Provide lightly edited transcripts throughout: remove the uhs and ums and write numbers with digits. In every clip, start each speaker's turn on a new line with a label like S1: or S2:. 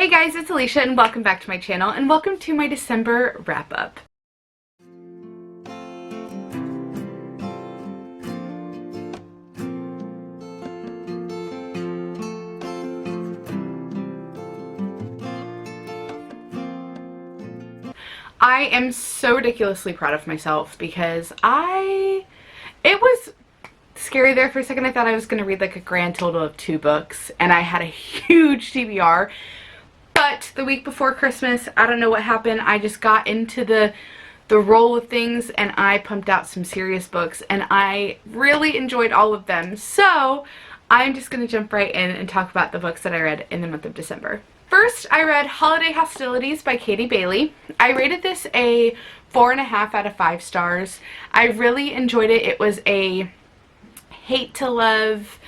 S1: Hey guys, it's Alicia and welcome back to my channel and welcome to my December wrap-up. I am so ridiculously proud of myself because it was scary there for a second. I thought I was going to read like a grand total of 2 books and I had a huge TBR. But the week before Christmas, I don't know what happened. I just got into the roll of things and I pumped out some serious books and I really enjoyed all of them. So I'm just going to jump right in and talk about the books that I read in the month of December. First, I read Holiday Hostilities by Katie Bailey. I rated this a 4.5 out of 5 stars. I really enjoyed it. It was a hate to love,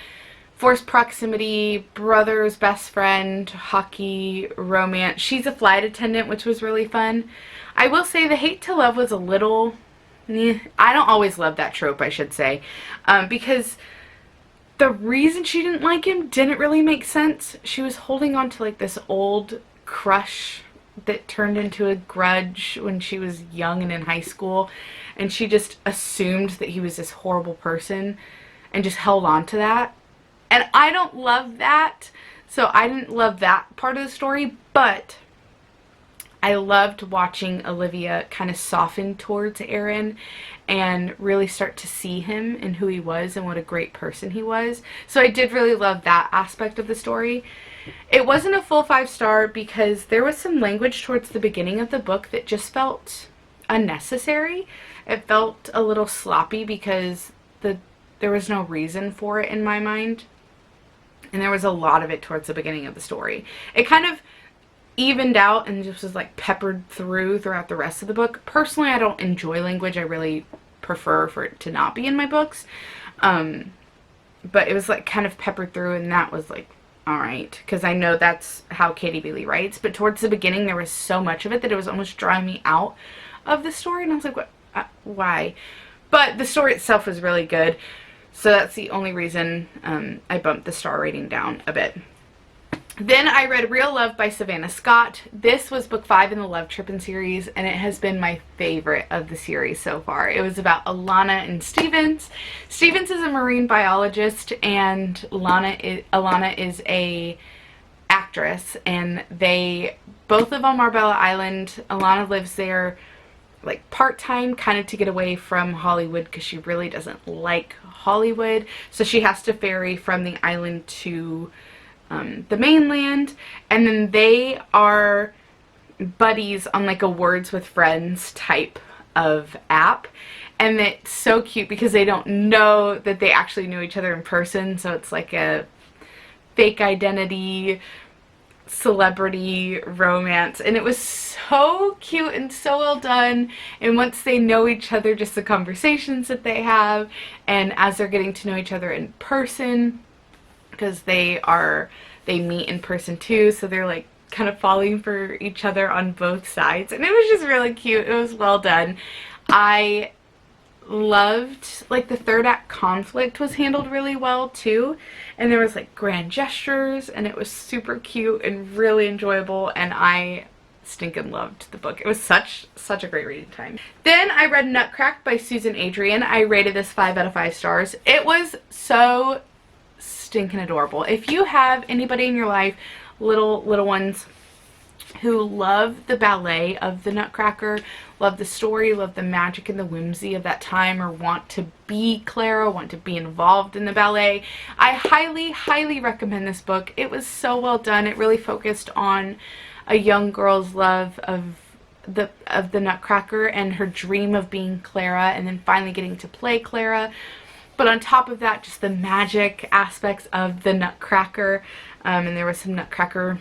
S1: forced proximity, brother's best friend, hockey, romance. She's a flight attendant, which was really fun. I will say the hate to love was a little, I don't always love that trope, I should say, because the reason she didn't like him didn't really make sense. She was holding on to like this old crush that turned into a grudge when she was young and in high school, and she just assumed that he was this horrible person and just held on to that. And I don't love that, so I didn't love that part of the story, but I loved watching Olivia kind of soften towards Aaron and really start to see him and who he was and what a great person he was. So I did really love that aspect of the story. It wasn't a full 5-star because there was some language towards the beginning of the book that just felt unnecessary. It felt a little sloppy because there was no reason for it in my mind. And there was a lot of it towards the beginning of the story. It kind of evened out and just was like peppered throughout the rest of the book. Personally, I don't enjoy language. I really prefer for it to not be in my books. But it was like kind of peppered through, and that was like, alright. Because I know that's how Katie Bailey writes. But towards the beginning, there was so much of it that it was almost drawing me out of the story. And I was like, what? Why? But the story itself was really good. So that's the only reason I bumped the star rating down a bit. Then I read Real Love by Savannah Scott. This was book 5 in the Love Trippin' series, and it has been my favorite of the series so far. It was about Alana and Stevens. Stevens is a marine biologist, and Alana is a actress, and they both live on Marbella Island. Alana lives there like part-time, kind of to get away from Hollywood because she really doesn't like Hollywood, so she has to ferry from the island to the mainland, and then they are buddies on like a Words with Friends type of app, and it's so cute because they don't know that they actually knew each other in person, so it's like a fake identity celebrity romance, and it was so cute and so well done. And once they know each other, just the conversations that they have, and as they're getting to know each other in person, because they meet in person too, so they're like kind of falling for each other on both sides, and it was just really cute. It was well done. I loved like the third act conflict was handled really well too, and there was like grand gestures, and it was super cute and really enjoyable, and I stinking loved the book. It was such a great reading time. Then I read Nutcrack by Susan Adrian. I rated this 5 out of 5 stars. It was so stinking adorable. If you have anybody in your life, little ones, who love the ballet of the Nutcracker, love the story, love the magic and the whimsy of that time, or want to be Clara, want to be involved in the ballet, I highly recommend this book. It was so well done. It really focused on a young girl's love of the Nutcracker and her dream of being Clara and then finally getting to play Clara. But on top of that, just the magic aspects of the Nutcracker, and there was some Nutcracker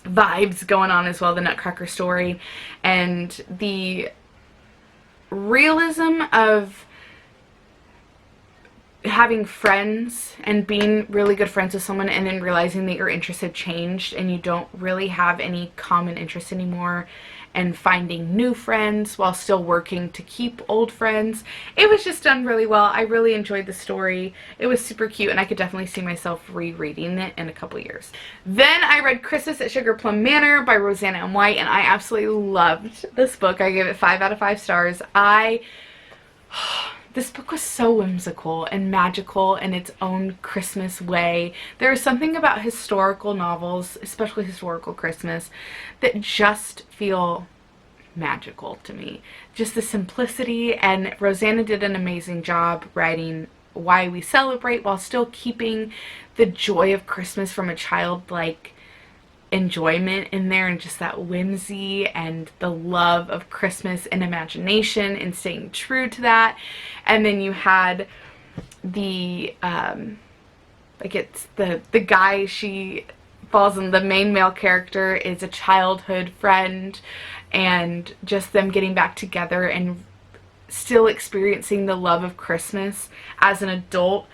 S1: vibes going on as well, the Nutcracker story, and the realism of having friends and being really good friends with someone and then realizing that your interests have changed and you don't really have any common interests anymore, and finding new friends while still working to keep old friends. It was just done really well. I really enjoyed the story. It was super cute, and I could definitely see myself rereading it in a couple years. Then I read Christmas at Sugar Plum Manor by Rosanna M. White, and I absolutely loved this book. I gave it 5 out of 5 stars. This book was so whimsical and magical in its own Christmas way. There is something about historical novels, especially historical Christmas, that just feel magical to me. Just the simplicity, and Rosanna did an amazing job writing why we celebrate while still keeping the joy of Christmas from a childlike enjoyment in there, and just that whimsy and the love of Christmas and imagination and staying true to that. And then you had the like, it's the guy she falls in, the main male character is a childhood friend, and just them getting back together and still experiencing the love of Christmas as an adult,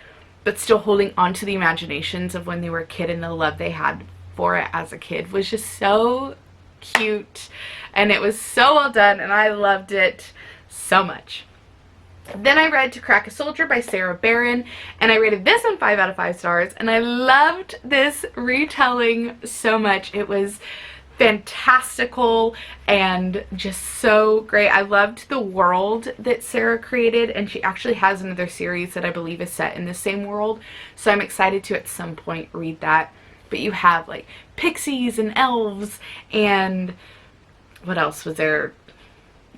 S1: but still holding on to the imaginations of when they were a kid and the love they had for it as a kid was just so cute, and it was so well done, and I loved it so much. Then I read To Crack a Soldier by Sarah Barron, and I rated this one 5 out of 5 stars, and I loved this retelling so much. It was fantastical and just so great. I loved the world that Sarah created, and she actually has another series that I believe is set in the same world, so I'm excited to at some point read that. But you have like pixies and elves, and what else was there?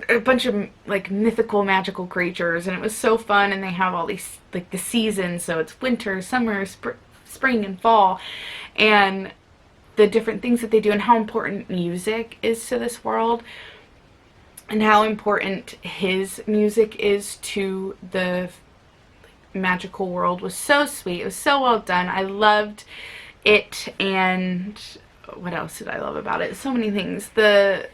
S1: A bunch of like mythical magical creatures, and it was so fun. And they have all these like the seasons, so it's winter, summer, spring and fall, and the different things that they do, and how important music is to this world, and how important his music is to the magical world was so sweet. It was so well done. I loved it. And what else did I love about it? So many things. The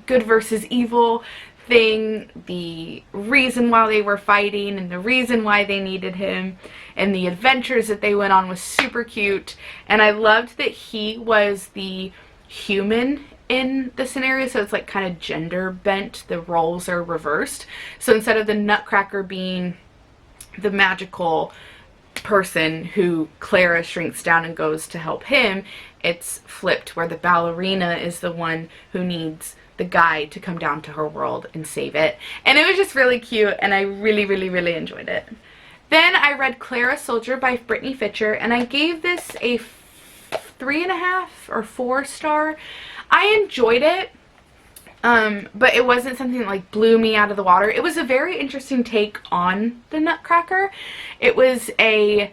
S1: good versus evil thing, the reason why they were fighting and the reason why they needed him, and the adventures that they went on was super cute. And I loved that he was the human in the scenario, so it's like kind of gender bent. The roles are reversed, so instead of the Nutcracker being the magical person who Clara shrinks down and goes to help him, it's flipped, where the ballerina is the one who needs the guy to come down to her world and save it. And it was just really cute, and I really enjoyed it. Then I read Clara Soldier by Brittany Fitcher, and I gave this a 3.5 or 4 star. I enjoyed it. But it wasn't something that like blew me out of the water. It was a very interesting take on the Nutcracker. It was a...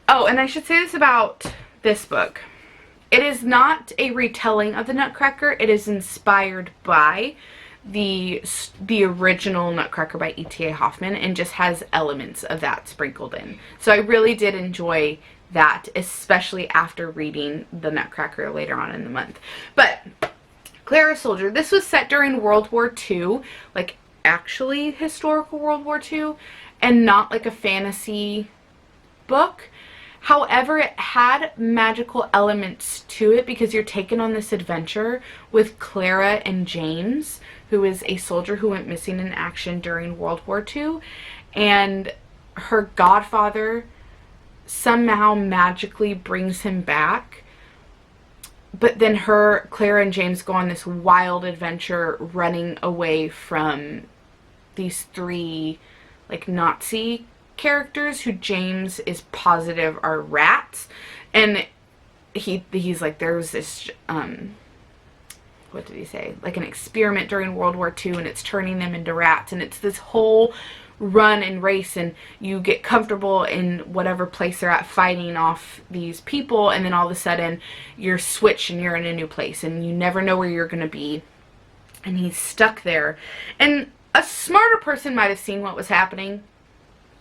S1: Oh, and I should say this about this book. It is not a retelling of the Nutcracker. It is inspired by the original Nutcracker by E.T.A. Hoffmann, and just has elements of that sprinkled in. So I really did enjoy that, especially after reading the Nutcracker later on in the month. But Clara Soldier, this was set during World War II, like actually historical World War II, and not like a fantasy book. However, it had magical elements to it because you're taken on this adventure with Clara and James, who is a soldier who went missing in action during World War II, and her godfather somehow magically brings him back. But then Clara and James go on this wild adventure running away from these 3 like Nazi characters who James is positive are rats. And he's like, there was this what did he say, like an experiment during World War II, and it's turning them into rats, and it's this whole run and race, and you get comfortable in whatever place they're at fighting off these people, and then all of a sudden you're switched and you're in a new place and you never know where you're gonna be, and he's stuck there. And a smarter person might have seen what was happening.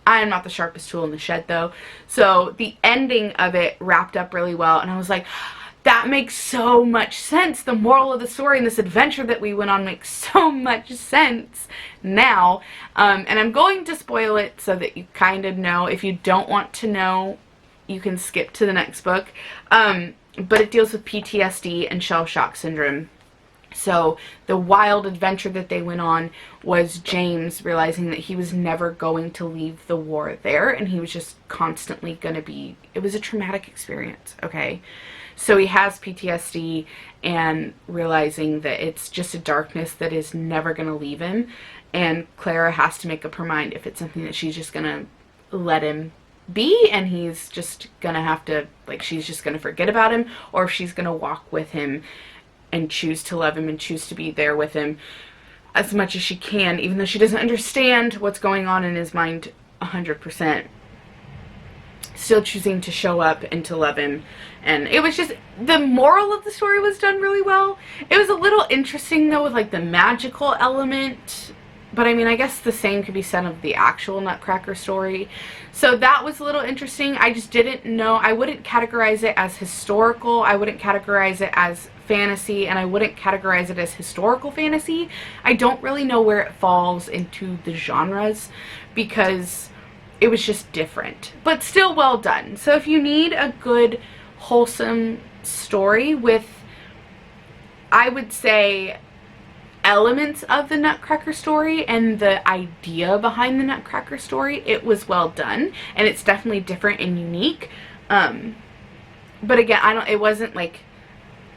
S1: I am not the sharpest tool in the shed though, so the ending of it wrapped up really well, and I was like, that makes so much sense. The moral of the story and this adventure that we went on makes so much sense now. And I'm going to spoil it so that you kind of know. If you don't want to know, you can skip to the next book. But it deals with PTSD and shell shock syndrome. So the wild adventure that they went on was James realizing that he was never going to leave the war there, and he was just constantly going to be, it was a traumatic experience, okay? So he has PTSD and realizing that it's just a darkness that is never going to leave him, and Clara has to make up her mind if it's something that she's just going to let him be, and he's just going to have to, like, she's just going to forget about him, or if she's going to walk with him and choose to love him and choose to be there with him as much as she can, even though she doesn't understand what's going on in his mind 100%. Still choosing to show up and to love him. And it was just, the moral of the story was done really well. It was a little interesting though with like the magical element, but I mean, I guess the same could be said of the actual Nutcracker story. So that was a little interesting. I just didn't know, I wouldn't categorize it as historical, I wouldn't categorize it as fantasy, and I wouldn't categorize it as historical fantasy. I don't really know where it falls into the genres because it was just different, but still well done. So if you need a good, wholesome story with, I would say, elements of the Nutcracker story and the idea behind the Nutcracker story, it was well done, and it's definitely different and unique. But again, it wasn't like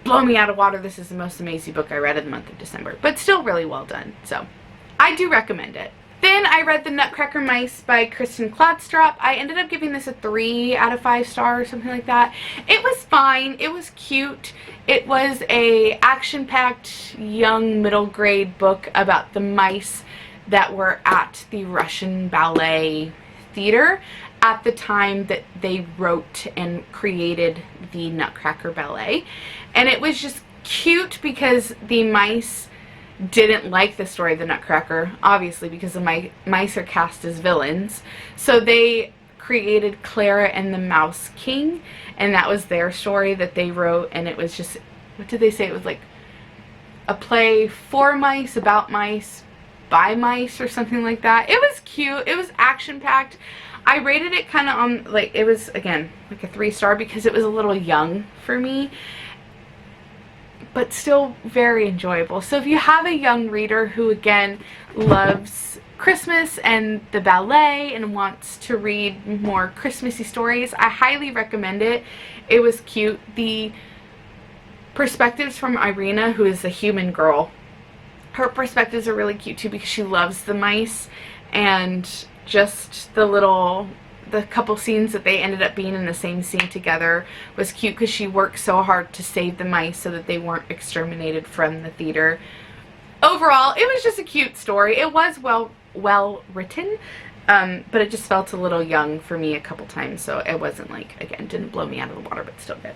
S1: blow me out of water, this is the most amazing book I read in the month of December, but still really well done. So I do recommend it. Then I read The Nutcracker Mice by Kristen Kladstrup. I ended up giving this a 3 out of 5 stars, something like that. It was fine. It was cute. It was a action-packed young middle grade book about the mice that were at the Russian Ballet Theater at the time that they wrote and created the Nutcracker Ballet. And it was just cute because the mice didn't like the story of the Nutcracker, obviously, because the mice are cast as villains. So they created Clara and the Mouse King, and that was their story that they wrote, and it was just, what did they say? It was like a play for mice, about mice, by mice, or something like that. It was cute. It was action-packed. I rated it kind of on, like, it was, again, like a 3-star because it was a little young for me, but still very enjoyable. So if you have a young reader who, again, loves Christmas and the ballet and wants to read more Christmassy stories, I highly recommend it. It was cute. The perspectives from Irina, who is a human girl, her perspectives are really cute too because she loves the mice, and just the couple scenes that they ended up being in the same scene together was cute because she worked so hard to save the mice so that they weren't exterminated from the theater. Overall, it was just a cute story. It was well written, but it just felt a little young for me a couple times, so it wasn't like, again, didn't blow me out of the water, but still good.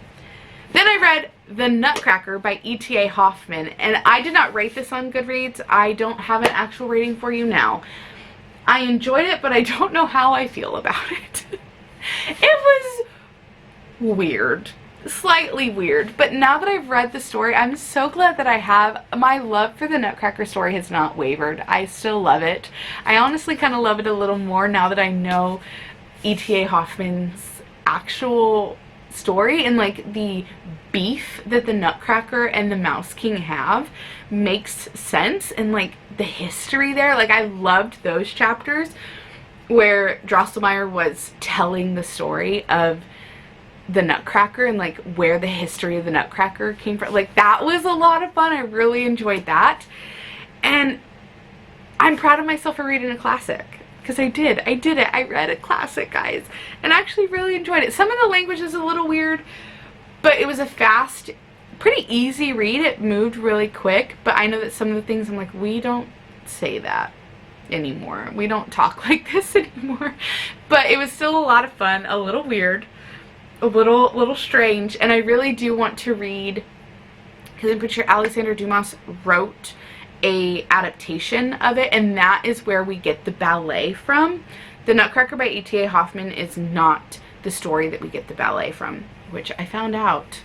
S1: Then I read The Nutcracker by E.T.A. Hoffman, and I did not rate this on Goodreads. I don't have an actual rating for you now. I enjoyed it, but I don't know how I feel about it. It was weird. Slightly weird. But now that I've read the story, I'm so glad that I have. My love for the Nutcracker story has not wavered. I still love it. I honestly kind of love it a little more now that I know E.T.A. Hoffman's actual story, and like the beef that the Nutcracker and the Mouse King have makes sense, and like the history there. Like, I loved those chapters where Drosselmeyer was telling the story of the Nutcracker and like where the history of the Nutcracker came from. Like, that was a lot of fun. I really enjoyed that, and I'm proud of myself for reading a classic. Because I did it. I read a classic, guys, and I actually really enjoyed it. Some of the language is a little weird, but it was a fast, pretty easy read. It moved really quick, but I know that some of the things I'm like, we don't say that anymore. We don't talk like this anymore. But it was still a lot of fun, a little weird, a little strange, and I really do want to read, because I'm pretty sure Alexander Dumas wrote a adaptation of it, and that is where we get the ballet from. The Nutcracker by E.T.A. Hoffman is not the story that we get the ballet from, which I found out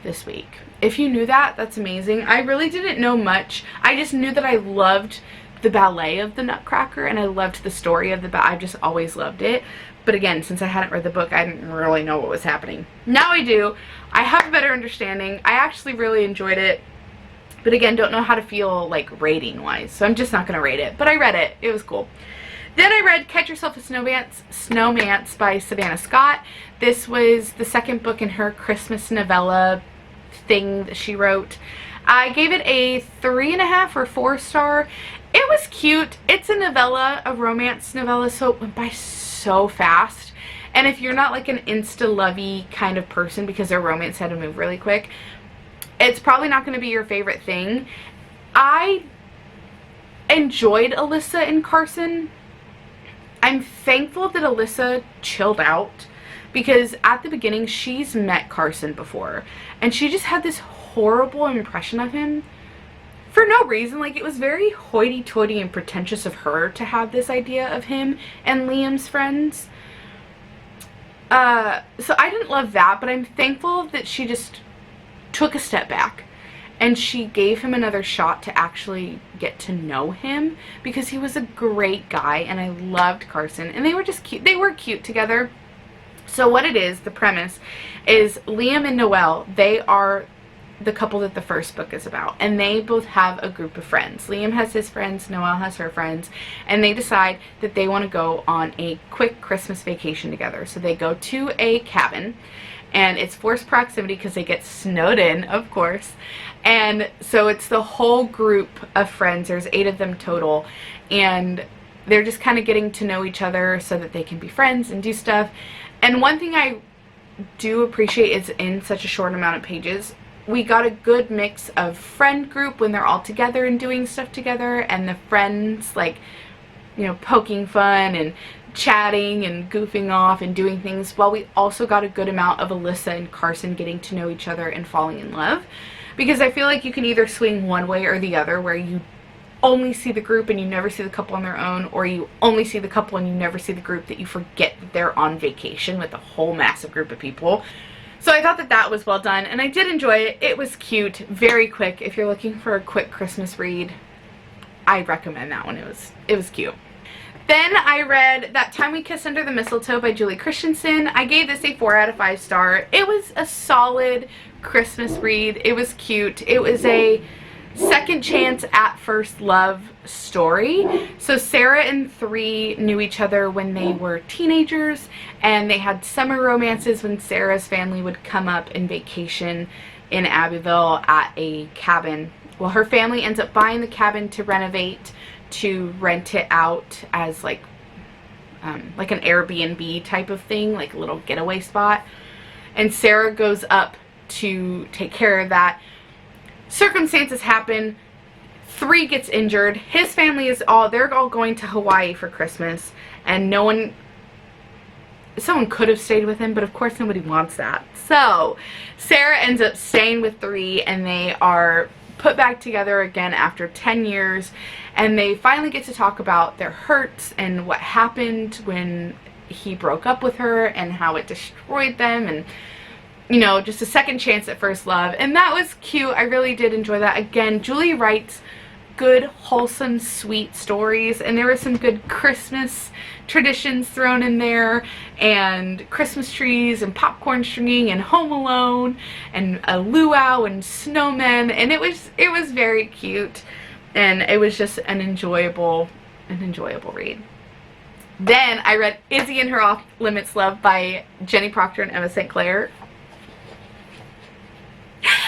S1: this week. If you knew that, that's amazing. I really didn't know much. I just knew that I loved the ballet of the Nutcracker, and I loved the story of the ballet. I just always loved it. But again, since I hadn't read the book, I didn't really know what was happening. Now I do. I have a better understanding. I actually really enjoyed it. But again, don't know how to feel like rating wise. So I'm just not going to rate it. But I read it. It was cool. Then I read Catch Yourself a Snowmance by Savannah Scott. This was the second book in her Christmas novella thing that she wrote. I gave it a 3.5 or 4 star. It was cute. It's a novella, a romance novella, so it went by so fast. And if you're not like an insta-lovey kind of person, because their romance had to move really quick, it's probably not going to be your favorite thing. I enjoyed Alyssa and Carson. I'm thankful that Alyssa chilled out, because at the beginning she's met Carson before and she just had this horrible impression of him for no reason. Like, it was very hoity-toity and pretentious of her to have this idea of him and Liam's friends. So I didn't love that, but I'm thankful that she just took a step back and she gave him another shot to actually get to know him, because he was a great guy and I loved Carson, and they were just cute. They were cute together. So what it is, the premise is Liam and Noelle, they are the couple that the first book is about, and they both have a group of friends. Liam has his friends, Noelle has her friends, and they decide that they want to go on a quick Christmas vacation together. So they go to a cabin, and it's forced proximity because they get snowed in, of course. And so it's the whole group of friends. There's 8 of them total, and they're just kind of getting to know each other so that they can be friends and do stuff. And one thing I do appreciate is, in such a short amount of pages, we got a good mix of friend group when they're all together and doing stuff together, and the friends, like, you know, poking fun and chatting and goofing off and doing things, while we also got a good amount of Alyssa and Carson getting to know each other and falling in love. Because I feel like you can either swing one way or the other, where you only see the group and you never see the couple on their own, or you only see the couple and you never see the group, that you forget that they're on vacation with a whole massive group of people. So I thought that that was well done, and I did enjoy it. It was cute, very quick. If you're looking for a quick Christmas read, I recommend that one. It was cute. Then I read That Time We Kissed Under the Mistletoe by Julie Christensen. I gave this a 4 out of 5 star. It was a solid Christmas read. It was cute. It was a second chance at first love story. So Sarah and 3 knew each other when they were teenagers, and they had summer romances when Sarah's family would come up and vacation in Abbeville at a cabin. Well, her family ends up buying the cabin to renovate, to rent it out as like an Airbnb type of thing, like a little getaway spot. And Sarah goes up to take care of that. Circumstances happen. 3 gets injured. His family is they're all going to Hawaii for Christmas, and someone could have stayed with him, but of course nobody wants that. So Sarah ends up staying with 3, and they are put back together again after 10 years, and they finally get to talk about their hurts and what happened when he broke up with her and how it destroyed them, and, you know, just a second chance at first love. And that was cute. I really did enjoy that. Again, Julie writes good, wholesome, sweet stories, and there were some good Christmas traditions thrown in there, and Christmas trees and popcorn stringing and Home Alone and a luau and snowmen, and it was very cute, and it was just an enjoyable read. Then I read Izzy and Her Off Limits Love by Jenny Proctor and Emma St. Clair.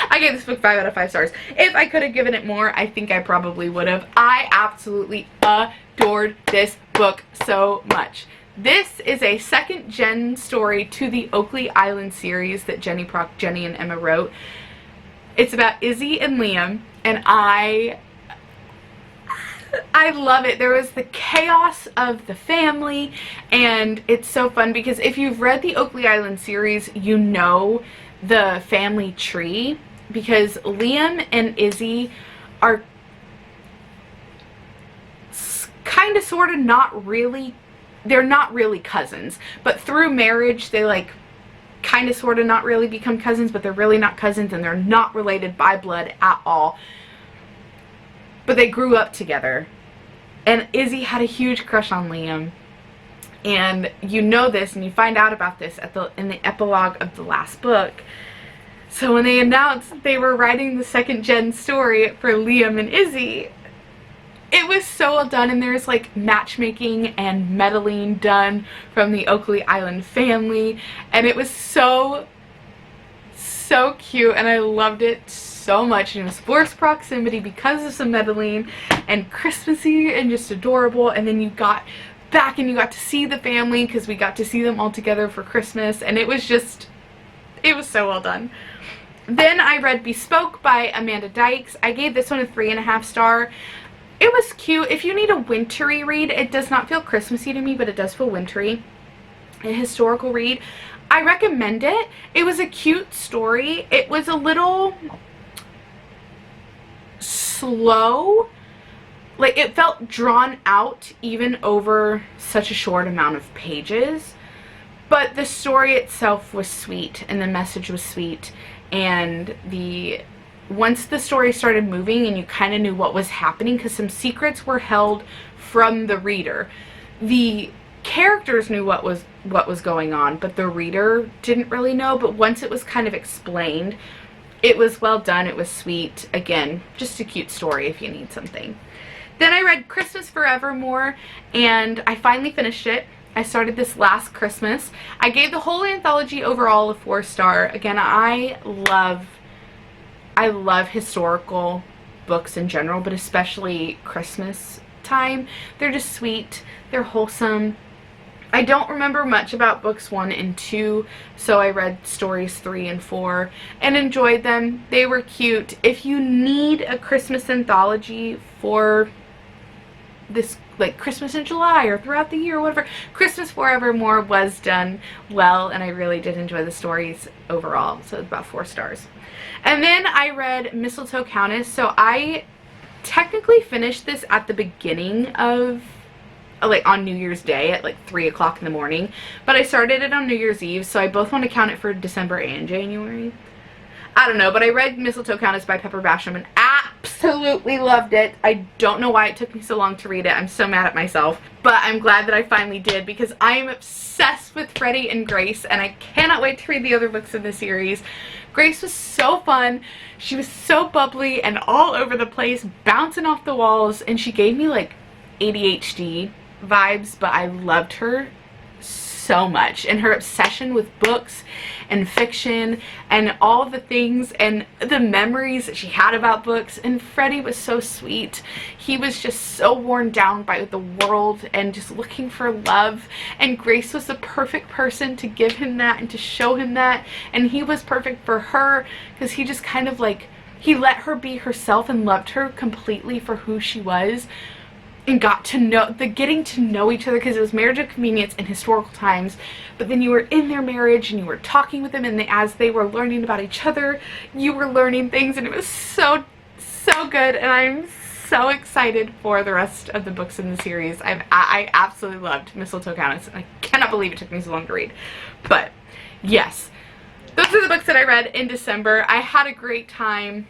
S1: I gave this book 5 out of 5 stars. If I could have given it more, I think I probably would have. I absolutely adored this book so much. This is a second gen story to the Oakley Island series that Jenny and Emma wrote. It's about Izzy and Liam, and I love it. There was the chaos of the family, and it's so fun because if you've read the Oakley Island series, you know the family tree, because Liam and Izzy are kind of sort of they're not really cousins, but through marriage they like kind of sort of not really become cousins, but they're really not cousins, and they're not related by blood at all. But they grew up together. And Izzy had a huge crush on Liam. And you know this, and you find out about this in the epilogue of the last book. So when they announced they were writing the second gen story for Liam and Izzy, it was so well done, and there's like matchmaking and meddling done from the Oakley Island family, and it was so cute, and I loved it so much. And it was forced proximity because of some meddling, and Christmassy and just adorable. And then you got back and you got to see the family, because we got to see them all together for Christmas, and it was so well done. Then I read Bespoke by Amanda Dykes. I gave this one a 3.5 star. It was cute. If you need a wintry read, it does not feel Christmassy to me, but it does feel wintry. A historical read, I recommend it. It was a cute story. It was a little slow. Like, it felt drawn out even over such a short amount of pages. But the story itself was sweet, and the message was sweet, and once the story started moving and you kind of knew what was happening, because some secrets were held from the reader. The characters knew what was going on, but the reader didn't really know. But once it was kind of explained, it was well done. It was sweet. Again, just a cute story if you need something. Then I read Christmas Forevermore, and I finally finished it. I started this last Christmas. I gave the whole anthology overall a 4-star. Again, I love historical books in general, but especially Christmas time. They're just sweet. They're wholesome. I don't remember much about books 1 and 2, so I read stories 3 and 4 and enjoyed them. They were cute. If you need a Christmas anthology for this, like Christmas in July or throughout the year or whatever, Christmas Forevermore was done well, and I really did enjoy the stories overall, so it's about 4 stars. And then I read Mistletoe Countess. So I technically finished this at the beginning of, like, on New Year's Day at like 3 o'clock in the morning, but I started it on New Year's Eve, so I both want to count it for December and January. I don't know, but I read Mistletoe Countess by Pepper Basham and absolutely loved it. I don't know why it took me so long to read it. I'm so mad at myself, but I'm glad that I finally did, because I am obsessed with Freddie and Grace, and I cannot wait to read the other books in the series. Grace was so fun. She was so bubbly and all over the place, bouncing off the walls, and she gave me like ADHD vibes, but I loved her so much, and her obsession with books and fiction and all the things and the memories that she had about books. And Freddie was so sweet. He was just so worn down by the world and just looking for love, and Grace was the perfect person to give him that and to show him that, and he was perfect for her, because he just kind of like, he let her be herself and loved her completely for who she was, and got to know, getting to know each other, because it was marriage of convenience in historical times, but then you were in their marriage and you were talking with them, and as they were learning about each other, you were learning things, and it was so good, and I'm so excited for the rest of the books in the series. I absolutely loved Mistletoe Countess, and I cannot believe it took me so long to read. But yes, those are the books that I read in December. I had a great time.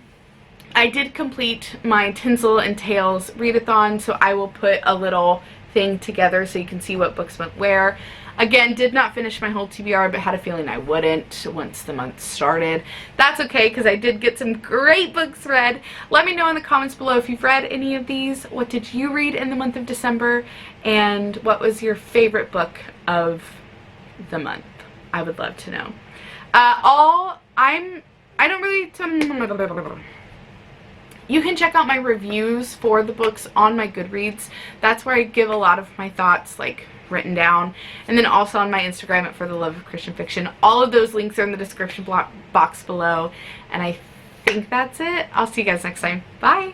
S1: I did complete my Tinsel and Tales readathon, so I will put a little thing together so you can see what books went where. Again, did not finish my whole TBR, but had a feeling I wouldn't once the month started. That's okay, because I did get some great books read. Let me know in the comments below if you've read any of these. What did you read in the month of December? And what was your favorite book of the month? I would love to know. You can check out my reviews for the books on my Goodreads. That's where I give a lot of my thoughts, like, written down. And then also on my Instagram at For the Love of Christian Fiction. All of those links are in the description box below. And I think that's it. I'll see you guys next time. Bye!